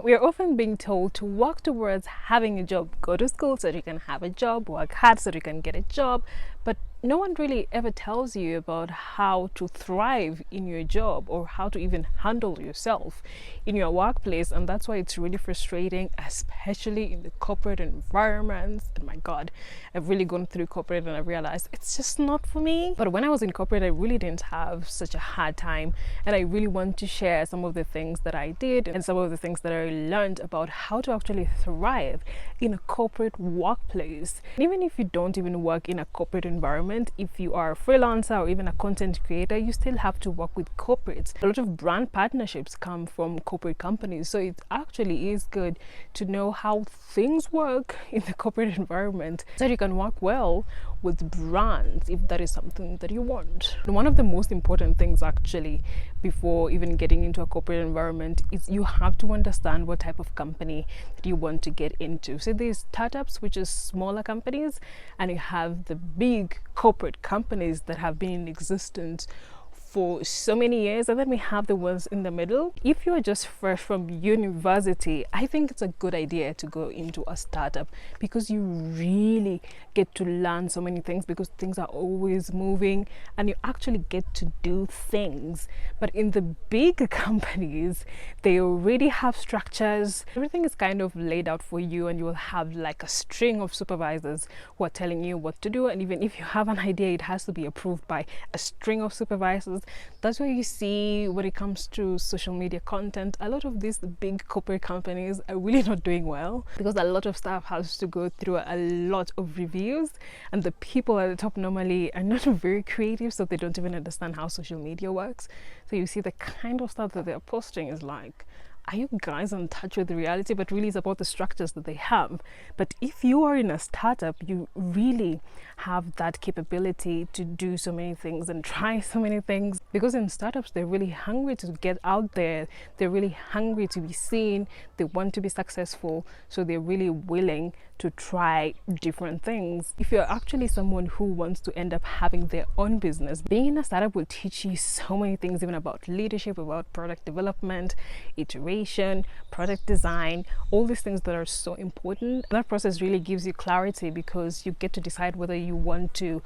We are often being told to work towards having a job, go to school so that you can have a job, work hard so that you can get a job, but no one really ever tells you about how to thrive in your job or how to even handle yourself in your workplace. And that's why it's really frustrating, especially in the corporate environments. And my God, I've really gone through corporate and I realized it's just not for me. But when I was in corporate, I really didn't have such a hard time, and I really want to share some of the things that I did and some of the things that I learned about how to actually thrive in a corporate workplace. And even if you don't even work in a corporate environment, if you are a freelancer or even a content creator, you still have to work with corporates. A lot of brand partnerships come from corporate companies, so it actually is good to know how things work in the corporate environment so that you can work well with brands if that is something that you want. And one of the most important things actually before even getting into a corporate environment is you have to understand what type of company that you want to get into. So there's startups, which is smaller companies, and you have the big corporate companies that have been in existence for so many years, and then we have the ones in the middle. If you're just fresh from university, I think it's a good idea to go into a startup because you really get to learn so many things, because things are always moving and you actually get to do things. But in the big companies, they already have structures. Everything is kind of laid out for you, and you will have like a string of supervisors who are telling you what to do. And even if you have an idea, it has to be approved by a string of supervisors. That's why you see when it comes to social media content, a lot of these big corporate companies are really not doing well, because a lot of stuff has to go through a lot of reviews, and the people at the top normally are not very creative, so they don't even understand how social media works. So you see the kind of stuff that they're posting is like, are you guys in touch with the reality? But really it's about the structures that they have. But if you are in a startup, you really have that capability to do so many things and try so many things, because in startups they're really hungry to get out there, they're really hungry to be seen, they want to be successful, so they're really willing to try different things. If you're actually someone who wants to end up having their own business, being in a startup will teach you so many things, even about leadership, about product development, iteration, product design, all these things that are so important. That process really gives you clarity, because you get to decide whether you want to,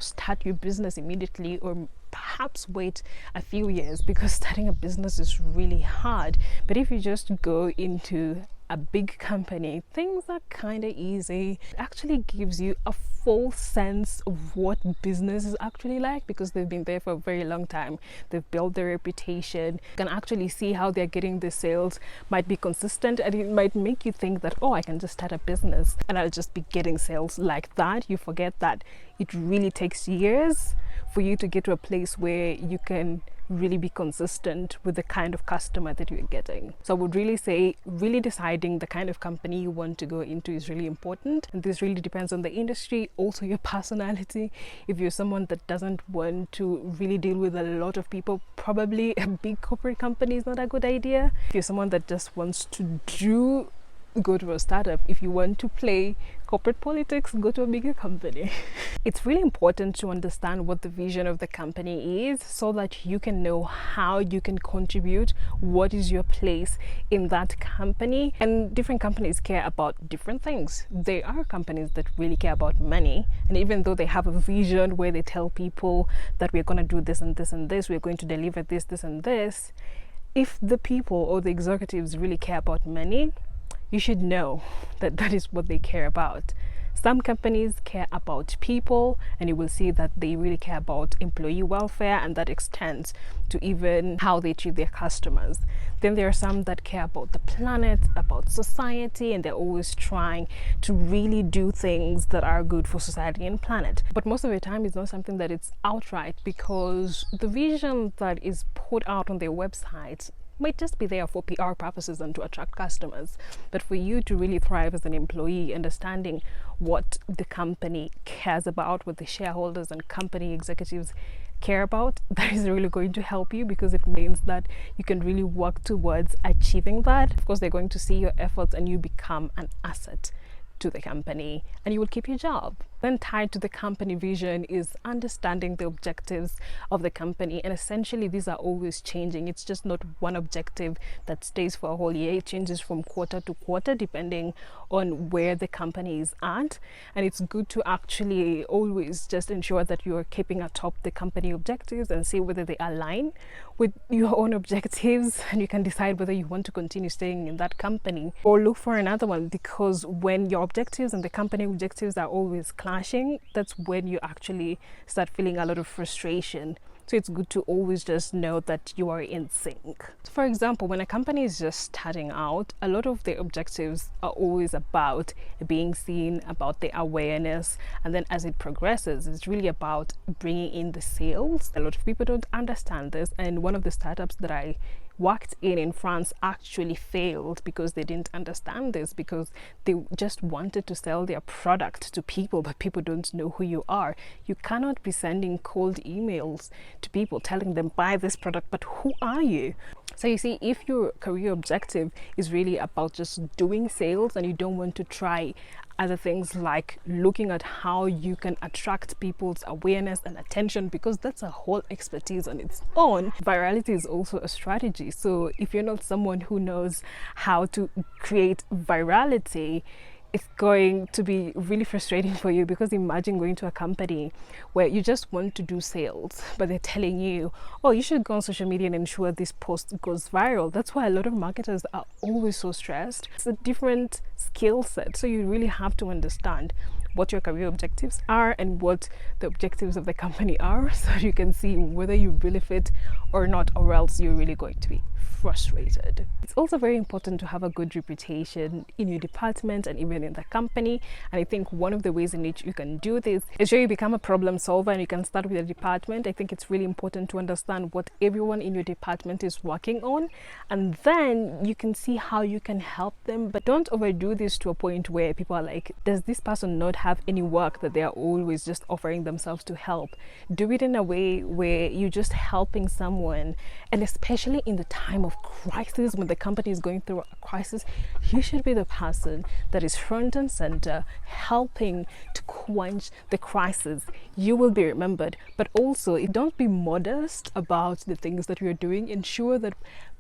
start your business immediately or perhaps wait a few years, because starting a business is really hard. But if you just go into a big company, things are kind of easy. It actually gives you a full sense of what business is actually like, because they've been there for a very long time. They've built their reputation. You can actually see how they're getting the sales, might be consistent, and it might make you think that, oh, I can just start a business and I'll just be getting sales like that. You forget that it really takes years for you to get to a place where you can really be consistent with the kind of customer that you're getting. So I would really say really deciding the kind of company you want to go into is really important, and this really depends on the industry, also your personality. If you're someone that doesn't want to really deal with a lot of people, probably a big corporate company is not a good idea. If you're someone that just wants to go to a startup. If you want to play corporate politics, go to a bigger company. It's really important to understand what the vision of the company is, so that you can know how you can contribute, what is your place in that company. And different companies care about different things. There are companies that really care about money, and even though they have a vision where they tell people that we're going to do this and this and this, we're going to deliver this, this and this, if the people or the executives really care about money, you should know that that is what they care about. Some companies care about people, and you will see that they really care about employee welfare, and that extends to even how they treat their customers. Then there are some that care about the planet, about society, and they're always trying to really do things that are good for society and planet. But most of the time it's not something that it's outright, because the vision that is put out on their websites might just be there for PR purposes and to attract customers. But for you to really thrive as an employee, understanding what the company cares about, what the shareholders and company executives care about, that is really going to help you, because it means that you can really work towards achieving that. Of course, they're going to see your efforts and you become an asset to the company, and you will keep your job. Then tied to the company vision is understanding the objectives of the company, and essentially these are always changing. It's just not one objective that stays for a whole year. It changes from quarter to quarter depending on where the company is at, and it's good to actually always just ensure that you're keeping atop the company objectives and see whether they align with your own objectives, and you can decide whether you want to continue staying in that company or look for another one. Because when your objectives and the company objectives are always clashing, that's when you actually start feeling a lot of frustration. So it's good to always just know that you are in sync. For example, when a company is just starting out, a lot of their objectives are always about being seen, about the awareness, and then as it progresses, it's really about bringing in the sales. A lot of people don't understand this, and one of the startups that I worked in France actually failed because they didn't understand this, because they just wanted to sell their product to people, but people don't know who you are. You cannot be sending cold emails to people telling them buy this product, but who are you? So you see, if your career objective is really about just doing sales and you don't want to try other things like looking at how you can attract people's awareness and attention, because that's a whole expertise on its own. Virality is also a strategy. So if you're not someone who knows how to create virality, it's going to be really frustrating for you, because imagine going to a company where you just want to do sales, but they're telling you, oh, you should go on social media and ensure this post goes viral. That's why a lot of marketers are always so stressed. It's a different skill set. So you really have to understand what your career objectives are and what the objectives of the company are, so you can see whether you really fit or not, or else you're really going to be frustrated. It's also very important to have a good reputation in your department and even in the company. And I think one of the ways in which you can do this is sure you become a problem solver, and you can start with the department. I think it's really important to understand what everyone in your department is working on, and then you can see how you can help them. But don't overdo this to a point where people are like, does this person not have any work that they are always just offering themselves to help? Do it in a way where you're just helping someone, and especially in the time of crisis, when the company is going through a crisis, you should be the person that is front and center helping to quench the crisis. You will be remembered, but also don't be modest about the things that you're doing. Ensure that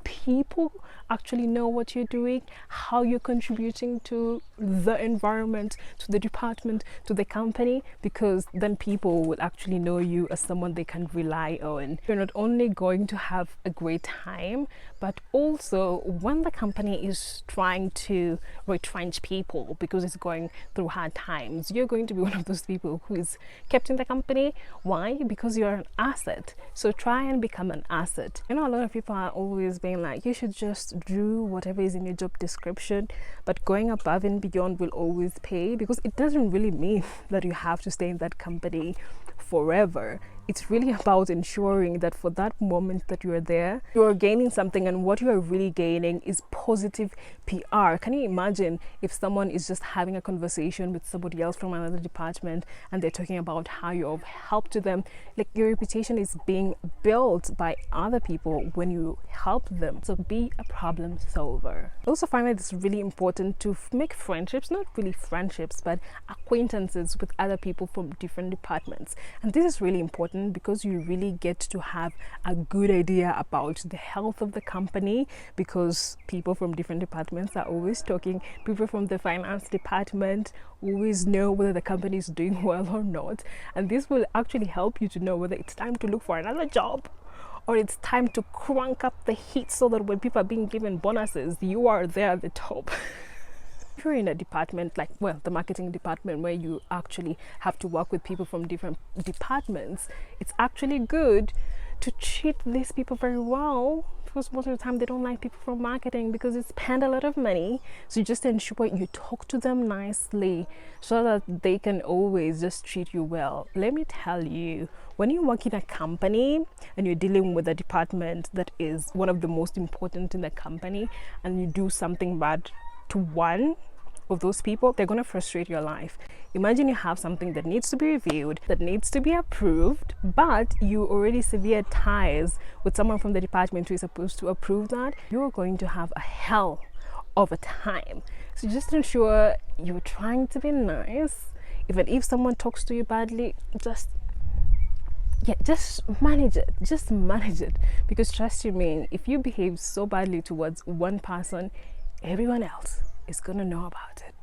people actually know what you're doing, how you're contributing to the environment, to the department, to the company, because then people will actually know you as someone they can rely on. You're not only going to have a great time, but also when the company is trying to retrench people because it's going through hard times, you're going to be one of those people who is kept in the company. Why? Because you're an asset. So try and become an asset. You know, a lot of people are always being like, you should just do whatever is in your job description, but going above and beyond will always pay, because it doesn't really mean that you have to stay in that company forever. It's really about ensuring that for that moment that you're there, you're gaining something, and what you are really gaining is positive PR. Can you imagine if someone is just having a conversation with somebody else from another department and they're talking about how you've helped to them? Like, your reputation is being built by other people when you help them. So be a problem solver. I also find that it's really important to make friendships, not really friendships, but acquaintances with other people from different departments. And this is really important because you really get to have a good idea about the health of the company, because people from different departments are always talking. People from the finance department always know whether the company is doing well or not, and this will actually help you to know whether it's time to look for another job or it's time to crank up the heat, so that when people are being given bonuses, you are there at the top. If you're in a department like, well, the marketing department, where you actually have to work with people from different departments, it's actually good to treat these people very well, because most of the time they don't like people from marketing because they spend a lot of money. So you just ensure you talk to them nicely so that they can always just treat you well. Let me tell you, when you work in a company and you're dealing with a department that is one of the most important in the company, and you do something bad to one of those people, they're going to frustrate your life. Imagine you have something that needs to be reviewed, that needs to be approved, but you already severed ties with someone from the department who is supposed to approve that. You're going to have a hell of a time. So just ensure you're trying to be nice. Even if someone talks to you badly, just manage it. Just manage it, because trust you me, if you behave so badly towards one person, everyone else is gonna know about it.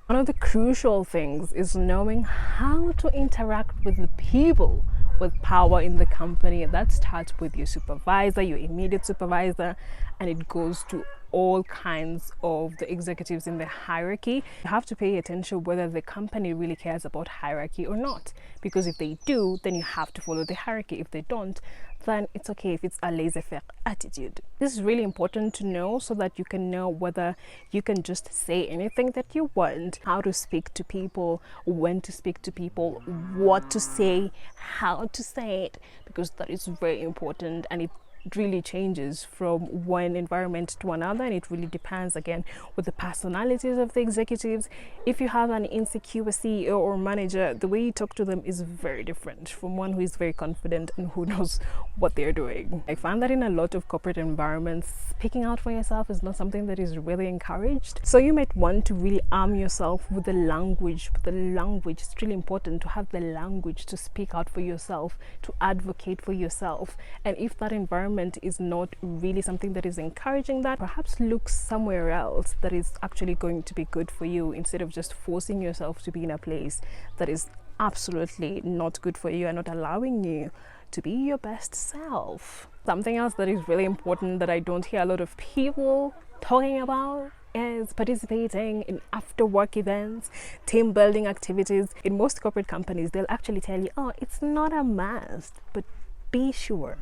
One of the crucial things is knowing how to interact with the people with power in the company. That starts with your supervisor, your immediate supervisor, and it goes to all kinds of the executives in the hierarchy. You have to pay attention whether the company really cares about hierarchy or not, because if they do, then you have to follow the hierarchy. If they don't, then it's okay if it's a laissez-faire attitude. This is really important to know, so that you can know whether you can just say anything that you want, how to speak to people, when to speak to people, what to say, how to say it, because that is very important, and it really changes from one environment to another, and it really depends again with the personalities of the executives. If you have an insecure CEO or manager, the way you talk to them is very different from one who is very confident and who knows what they're doing. I find that in a lot of corporate environments, speaking out for yourself is not something that is really encouraged. So you might want to really arm yourself with the language. It's really important to have the language to speak out for yourself, to advocate for yourself. And if that environment is not really something that is encouraging that, perhaps look somewhere else that is actually going to be good for you, instead of just forcing yourself to be in a place that is absolutely not good for you and not allowing you to be your best self. Something else that is really important that I don't hear a lot of people talking about is participating in after work events, team building activities. In most corporate companies, they'll actually tell you, oh, it's not a must, but be sure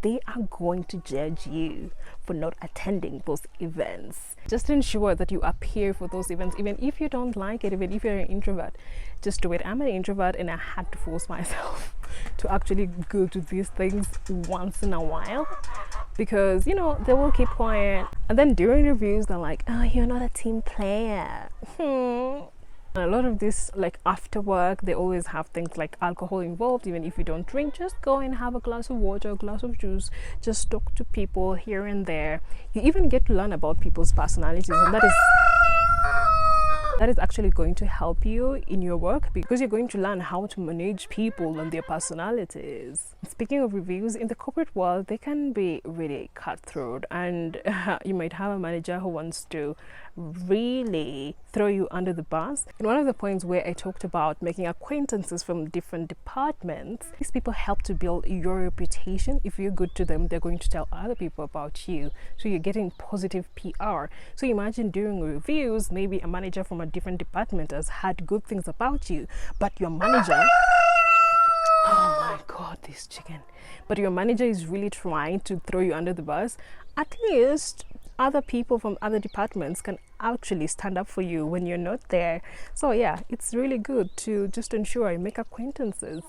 they are going to judge you for not attending those events. Just ensure that you appear for those events, even if you don't like it, even if you're an introvert. Just do it. I'm an introvert, and I had to force myself to actually go to these things once in a while, because they will keep quiet, and then during reviews they're like, oh, you're not a team player. A lot of this, like after work, they always have things like alcohol involved. Even if you don't drink, just go and have a glass of water, a glass of juice, just talk to people here and there. You even get to learn about people's personalities, and that is actually going to help you in your work, because you're going to learn how to manage people and their personalities. Speaking of reviews, in the corporate world, they can be really cutthroat, and you might have a manager who wants to really throw you under the bus. And one of the points where I talked about making acquaintances from different departments, these people help to build your reputation. If you're good to them, they're going to tell other people about you, so you're getting positive PR. So imagine during reviews, maybe a manager from a different department has had good things about you, but your manager oh my god, this chicken, but your manager is really trying to throw you under the bus. At least other people from other departments can actually stand up for you when you're not there. So yeah, it's really good to just ensure you make acquaintances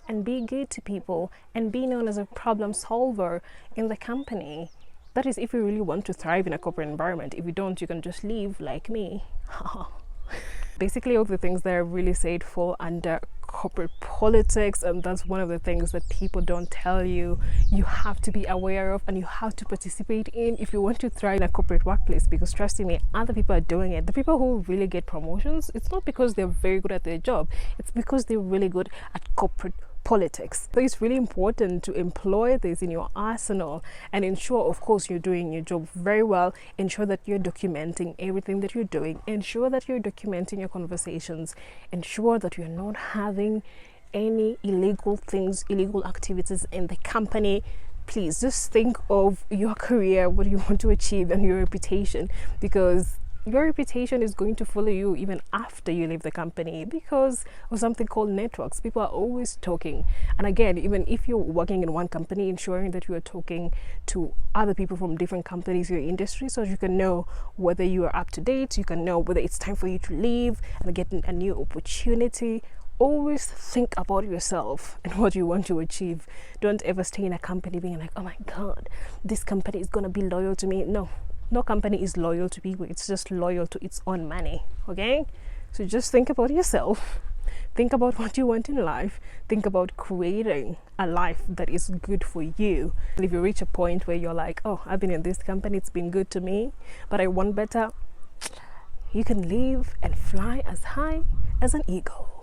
and be good to people and be known as a problem solver in the company. That is if you really want to thrive in a corporate environment. If you don't, you can just leave like me. Basically, all the things that I really said fall under corporate politics, and that's one of the things that people don't tell you. You have to be aware of, and you have to participate in if you want to thrive in a corporate workplace, because trust me, other people are doing it. The people who really get promotions, it's not because they're very good at their job, it's because they're really good at corporate politics. So it's really important to employ this in your arsenal and ensure, of course, you're doing your job very well. Ensure that you're documenting everything that you're doing. Ensure that you're documenting your conversations. Ensure that you're not having any illegal things, illegal activities in the company. Please just think of your career, what you want to achieve, and your reputation, because your reputation is going to follow you even after you leave the company, because of something called networks. People are always talking, and again, even if you're working in one company, ensuring that you are talking to other people from different companies, your industry, so you can know whether you are up to date, you can know whether it's time for you to leave and get a new opportunity. Always think about yourself and what you want to achieve. Don't ever stay in a company being like, oh my god, this company is going to be loyal to me. No company is loyal to people. It's just loyal to its own money. Okay, so just think about yourself. Think about what you want in life. Think about creating a life that is good for you. And if you reach a point where you're like, oh, I've been in this company, it's been good to me, but I want better, you can leave and fly as high as an eagle.